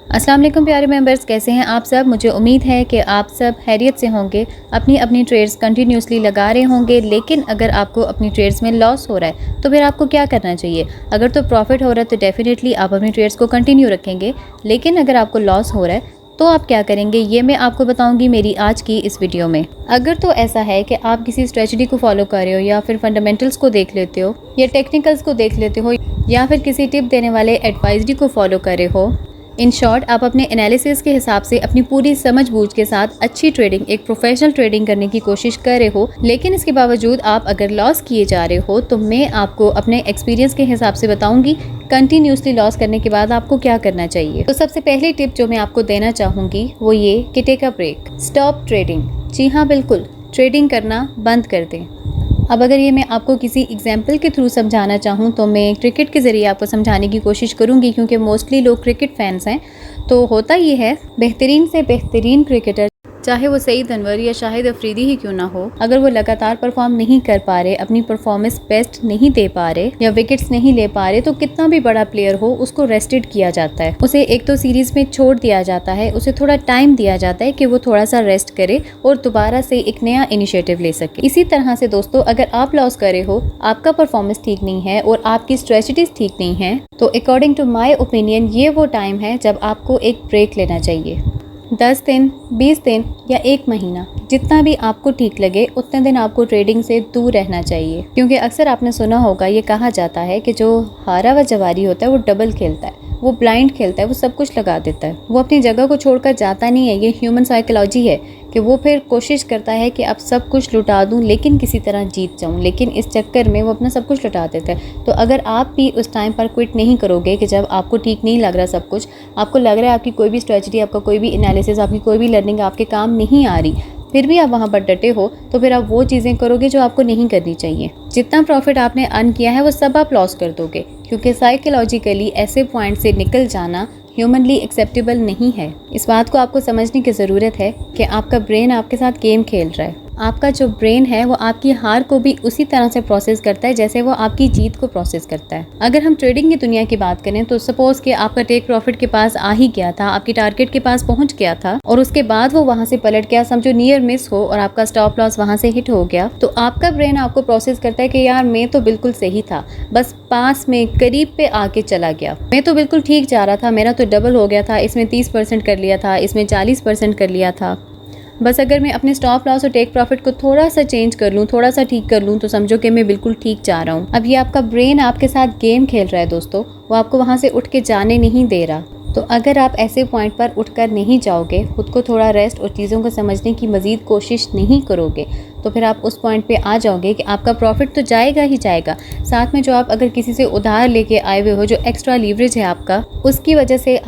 अस्सलाम वालेकुम प्यारे मेंबर्स, कैसे हैं आप सब। मुझे उम्मीद है कि आप सब खैरियत से होंगे, अपनी अपनी ट्रेड्स कंटिन्यूसली लगा रहे होंगे। लेकिन अगर आपको अपनी ट्रेड्स में लॉस हो रहा है तो फिर आपको क्या करना चाहिए। अगर तो प्रॉफिट हो रहा है तो डेफिनेटली आप अपनी ट्रेड्स को कंटिन्यू रखेंगे, लेकिन अगर आपको लॉस हो रहा है तो आप क्या करेंगे, ये मैं आपको बताऊंगी मेरी आज की इस वीडियो में। अगर तो ऐसा है कि आप किसी स्ट्रेटजी को फॉलो कर रहे हो या फिर फंडामेंटल्स को देख लेते हो या टेक्निकल्स को देख लेते हो या फिर किसी टिप देने वाले एडवाइजरी को फॉलो कर रहे हो, इन शॉर्ट आप अपने एनालिसिस के हिसाब से अपनी पूरी समझ बूझ के साथ अच्छी ट्रेडिंग, एक प्रोफेशनल ट्रेडिंग करने की कोशिश कर रहे हो, लेकिन इसके बावजूद आप अगर लॉस किए जा रहे हो तो मैं आपको अपने एक्सपीरियंस के हिसाब से बताऊंगी कंटिन्यूसली लॉस करने के बाद आपको क्या करना चाहिए। तो सबसे पहली टिप जो मैं आपको देना चाहूँगी वो ये कि take a break, stop trading. जी हाँ, बिल्कुल, ट्रेडिंग करना बंद कर दें। अब अगर ये मैं आपको किसी एग्जाम्पल के थ्रू समझाना चाहूँ तो मैं क्रिकेट के ज़रिए आपको समझाने की कोशिश करूँगी, क्योंकि मोस्टली लोग क्रिकेट फैंस हैं। तो होता ये है, बेहतरीन से बेहतरीन क्रिकेटर, चाहे वो सईद अनवर या शाहिद अफरीदी ही क्यों ना हो, अगर वो लगातार परफॉर्म नहीं कर पा रहे, अपनी परफॉर्मेंस बेस्ट नहीं दे पा रहे या विकेट्स नहीं ले पा रहे, तो कितना भी बड़ा प्लेयर हो उसको रेस्टेड किया जाता है। उसे एक तो सीरीज में छोड़ दिया जाता है, उसे थोड़ा टाइम दिया जाता है कि वो थोड़ा सा रेस्ट करे और दोबारा से एक नया इनिशिएटिव ले सके। इसी तरह से दोस्तों, अगर आप लॉस कर रहे हो, आपका परफॉर्मेंस ठीक नहीं है और आपकी स्ट्रेटजीज ठीक नहीं है, तो अकॉर्डिंग टू माई ओपिनियन ये वो टाइम है जब आपको एक ब्रेक लेना चाहिए। 10 दिन, 20 दिन या 1 महीना, जितना भी आपको ठीक लगे उतने दिन आपको ट्रेडिंग से दूर रहना चाहिए। क्योंकि अक्सर आपने सुना होगा, ये कहा जाता है कि जो हारा व जवारी होता है वो डबल खेलता है, वो ब्लाइंड खेलता है, वो सब कुछ लगा देता है, वो अपनी जगह को छोड़कर जाता नहीं है। ये ह्यूमन साइकोलॉजी है कि वो फिर कोशिश करता है कि अब सब कुछ लुटा दूं लेकिन किसी तरह जीत जाऊं, लेकिन इस चक्कर में वो अपना सब कुछ लुटा देता है। तो अगर आप भी उस टाइम पर क्विट नहीं करोगे कि जब आपको ठीक नहीं लग रहा सब कुछ, आपको लग रहा है आपकी कोई भी स्ट्रेटजी, आपका कोई भी एनालिसिस, आपकी कोई भी लर्निंग आपके काम नहीं आ रही, फिर भी आप वहाँ पर डटे हो, तो फिर आप वो चीज़ें करोगे जो आपको नहीं करनी चाहिए। जितना प्रॉफिट आपने अर्न किया है वो सब आप लॉस कर दोगे, क्योंकि साइकोलॉजिकली ऐसे पॉइंट से निकल जाना ह्यूमनली एक्सेप्टेबल नहीं है। इस बात को आपको समझने की ज़रूरत है कि आपका ब्रेन आपके साथ गेम खेल रहा है। आपका जो ब्रेन है वो आपकी हार को भी उसी तरह से प्रोसेस करता है जैसे वो आपकी जीत को प्रोसेस करता है। अगर हम ट्रेडिंग की दुनिया की बात करें तो सपोज कि आपका टेक प्रॉफिट के पास आ ही गया था, आपकी टारगेट के पास पहुंच गया था और उसके बाद वो वहां से पलट गया, समझो नियर मिस हो, और आपका स्टॉप लॉस वहां से हिट हो गया, तो आपका ब्रेन आपको प्रोसेस करता है कि यार मैं तो बिल्कुल सही था, बस पास में करीब पे आके चला गया, मैं तो बिल्कुल ठीक जा रहा था, मेरा तो डबल हो गया था, इसमें 30% कर लिया था, इसमें 40% कर लिया था, बस अगर मैं अपने स्टॉप लॉस और टेक प्रॉफिट को थोड़ा सा चेंज कर लूँ, थोड़ा सा ठीक कर लूँ, तो समझो कि मैं बिल्कुल ठीक जा रहा हूँ। अब ये आपका ब्रेन आपके साथ गेम खेल रहा है दोस्तों, वो आपको वहाँ से उठ के जाने नहीं दे रहा। तो अगर आप ऐसे पॉइंट पर उठकर नहीं जाओगे, खुद को थोड़ा रेस्ट और चीज़ों को समझने की मज़ीद कोशिश नहीं करोगे, तो फिर आप उस पॉइंट पे आ जाओगे कि आपका प्रॉफिट तो जाएगा ही जाएगा, साथ में जो आप अगर किसी से उधार लेके आए हुए हो, जो एक्स्ट्रा लीवरेज है आपका, उसकी वजह से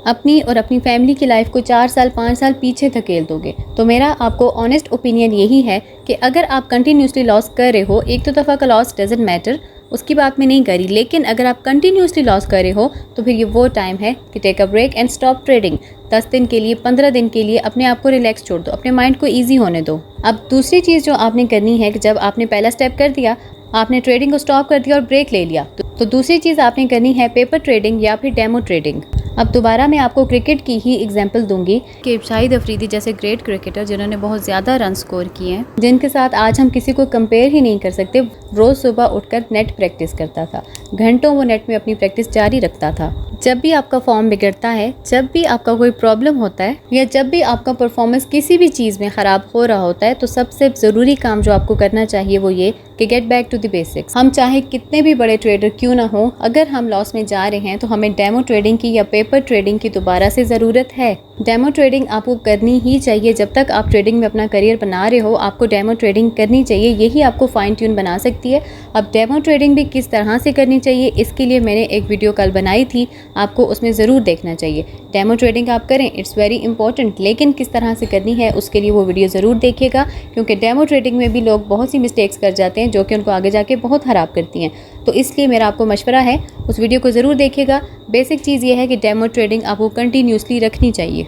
अपनी और अपनी फैमिली की लाइफ को 4 साल 5 साल पीछे धकेल दोगे। तो मेरा आपको ऑनेस्ट ओपिनियन यही है कि अगर आप कंटिन्यूसली लॉस कर रहे हो, एक तो दफ़ा का लॉस डजंट मैटर, उसकी बात मैं नहीं करी, लेकिन अगर आप कंटिन्यूसली लॉस कर रहे हो तो फिर ये वो टाइम है कि take a break and stop trading. 10 दिन के लिए, 15 दिन के लिए अपने आप को रिलैक्स छोड़ दो, अपने माइंड को ईजी होने दो। अब दूसरी चीज़ जो आपने करनी है कि जब आपने पहला स्टेप कर दिया, आपने ट्रेडिंग को स्टॉप कर दिया और ब्रेक ले लिया, तो दूसरी चीज़ आपने करनी है पेपर ट्रेडिंग या फिर डेमो ट्रेडिंग। अब दोबारा मैं आपको क्रिकेट की ही एग्जांपल दूंगी कि शाहिद अफरीदी जैसे ग्रेट क्रिकेटर जिन्होंने बहुत ज़्यादा रन स्कोर किए हैं, जिनके साथ आज हम किसी को कंपेयर ही नहीं कर सकते, रोज़ सुबह उठकर नेट प्रैक्टिस करता था, घंटों वो नेट में अपनी प्रैक्टिस जारी रखता था। जब भी आपका फॉर्म बिगड़ता है, जब भी आपका कोई प्रॉब्लम होता है या जब भी आपका परफॉर्मेंस किसी भी चीज़ में ख़राब हो रहा होता है, तो सबसे ज़रूरी काम जो आपको करना चाहिए वो ये कि get back to the basics. हम चाहे कितने भी बड़े ट्रेडर क्यों ना हो, अगर हम लॉस में जा रहे हैं तो हमें डेमो ट्रेडिंग की या पेपर ट्रेडिंग की दोबारा से ज़रूरत है। डेमो ट्रेडिंग आपको करनी ही चाहिए। जब तक आप ट्रेडिंग में अपना करियर बना रहे हो, आपको डेमो ट्रेडिंग करनी चाहिए, यही आपको फाइन ट्यून बना सकती है। अब डेमो ट्रेडिंग भी किस तरह से करनी चाहिए, इसके लिए मैंने एक वीडियो कल बनाई थी, आपको उसमें ज़रूर देखना चाहिए। डेमो ट्रेडिंग आप करें, इट्स वेरी इंपॉर्टेंट, लेकिन किस तरह से करनी है उसके लिए वो वीडियो ज़रूर देखिएगा, क्योंकि डेमो ट्रेडिंग में भी लोग बहुत सी मिस्टेक्स कर जाते हैं जो कि उनको आगे जाके बहुत ख़राब करती हैं। तो इसलिए मेरा आपको मशवरा है उस वीडियो को ज़रूर देखिएगा। बेसिक चीज़ ये है कि डेमो ट्रेडिंग आपको कंटिन्यूसली रखनी चाहिए।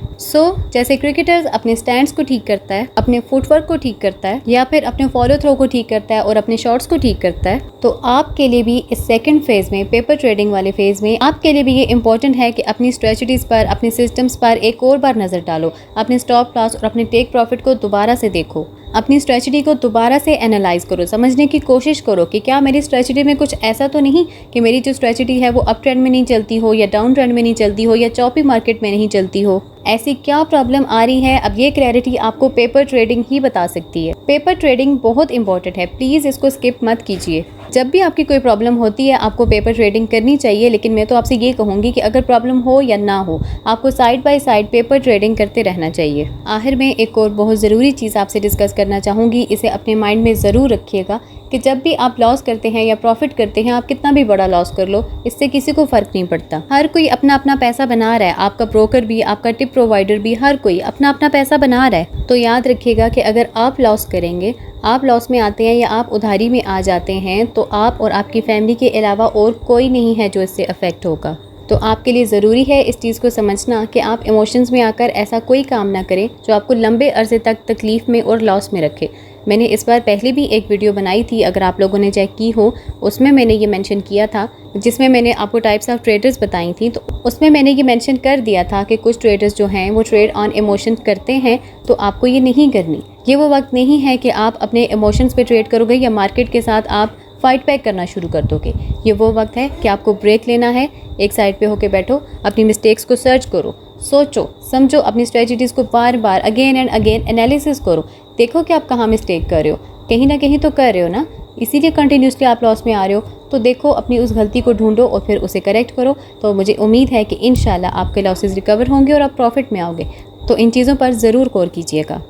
जैसे क्रिकेटर्स अपने स्टैंड्स को ठीक करता है, अपने फुटवर्क को ठीक करता है, या फिर अपने फॉलो थ्रो को ठीक करता है और अपने शॉट्स को ठीक करता है, तो आपके लिए भी इस सेकंड फेज़ में, पेपर ट्रेडिंग वाले फेज़ में, आपके लिए भी ये इंपॉर्टेंट है कि अपनी स्ट्रेटजीज पर, अपने सिस्टम्स पर एक और बार नज़र डालो। अपने स्टॉप लॉस और अपने टेक प्रॉफिट को दोबारा से देखो, अपनी स्ट्रेटजी को दोबारा से एनालाइज करो, समझने की कोशिश करो कि क्या मेरी स्ट्रेटजी में कुछ ऐसा तो नहीं कि मेरी जो स्ट्रेटजी है वो अप ट्रेंड में नहीं चलती हो, या डाउन ट्रेंड में नहीं चलती हो, या चॉपी मार्केट में नहीं चलती हो। ऐसी क्या प्रॉब्लम आ रही है, अब ये क्लैरिटी आपको पेपर ट्रेडिंग ही बता सकती है। पेपर ट्रेडिंग बहुत इंपॉर्टेंट है, प्लीज़ इसको स्किप मत कीजिए। जब भी आपकी कोई प्रॉब्लम होती है आपको पेपर ट्रेडिंग करनी चाहिए, लेकिन मैं तो आपसे ये कहूँगी कि अगर प्रॉब्लम हो या ना हो, आपको side by side paper trading करते रहना चाहिए। आखिर में एक और बहुत ज़रूरी चीज़ आपसे डिस्कस करना चाहूँगी, इसे अपने माइंड में ज़रूर रखिएगा कि जब भी आप लॉस करते हैं या प्रॉफिट करते हैं, आप कितना भी बड़ा लॉस कर लो, इससे किसी को फ़र्क नहीं पड़ता। हर कोई अपना अपना पैसा बना रहा है, आपका ब्रोकर भी, आपका टिप प्रोवाइडर भी, हर कोई अपना अपना पैसा बना रहा है। तो याद रखिएगा कि अगर आप लॉस करेंगे, आप लॉस में आते हैं या आप उधारी में आ जाते हैं, तो आप और आपकी फैमिली के अलावा और कोई नहीं है जो इससे अफेक्ट होगा। तो आपके लिए ज़रूरी है इस चीज़ को समझना कि आप इमोशंस में आकर ऐसा कोई काम ना करें जो आपको लंबे अरसे तक तकलीफ़ में और लॉस में रखे। मैंने इस बार पहले भी एक वीडियो बनाई थी, अगर आप लोगों ने चेक की हो, उसमें मैंने ये मेंशन किया था, जिसमें मैंने आपको टाइप्स ऑफ ट्रेडर्स बताई थी। तो उसमें मैंने ये मेंशन कर दिया था कि कुछ ट्रेडर्स जो हैं वो ट्रेड ऑन इमोशन करते हैं, तो आपको ये नहीं करनी। ये वो वक्त नहीं है कि आप अपने इमोशंस पे ट्रेड करोगे या मार्केट के साथ आप फाइट बैक करना शुरू कर दोगे। ये वो वक्त है कि आपको ब्रेक लेना है, एक साइड पे होके बैठो, अपनी मिस्टेक्स को सर्च करो, सोचो समझो, अपनी स्ट्रेटजीज को बार बार अगेन एंड अगेन एनालिसिस करो, देखो कि आप कहाँ मिस्टेक कर रहे हो, कहीं ना कहीं तो कर रहे हो ना, इसीलिए कंटिन्यूसली आप लॉस में आ रहे हो। तो देखो, अपनी उस गलती को ढूंढो और फिर उसे करेक्ट करो। तो मुझे उम्मीद है कि इंशाल्लाह आपके लॉसेस रिकवर होंगे और आप प्रॉफिट में आओगे। तो इन चीज़ों पर ज़रूर गौर कीजिएगा।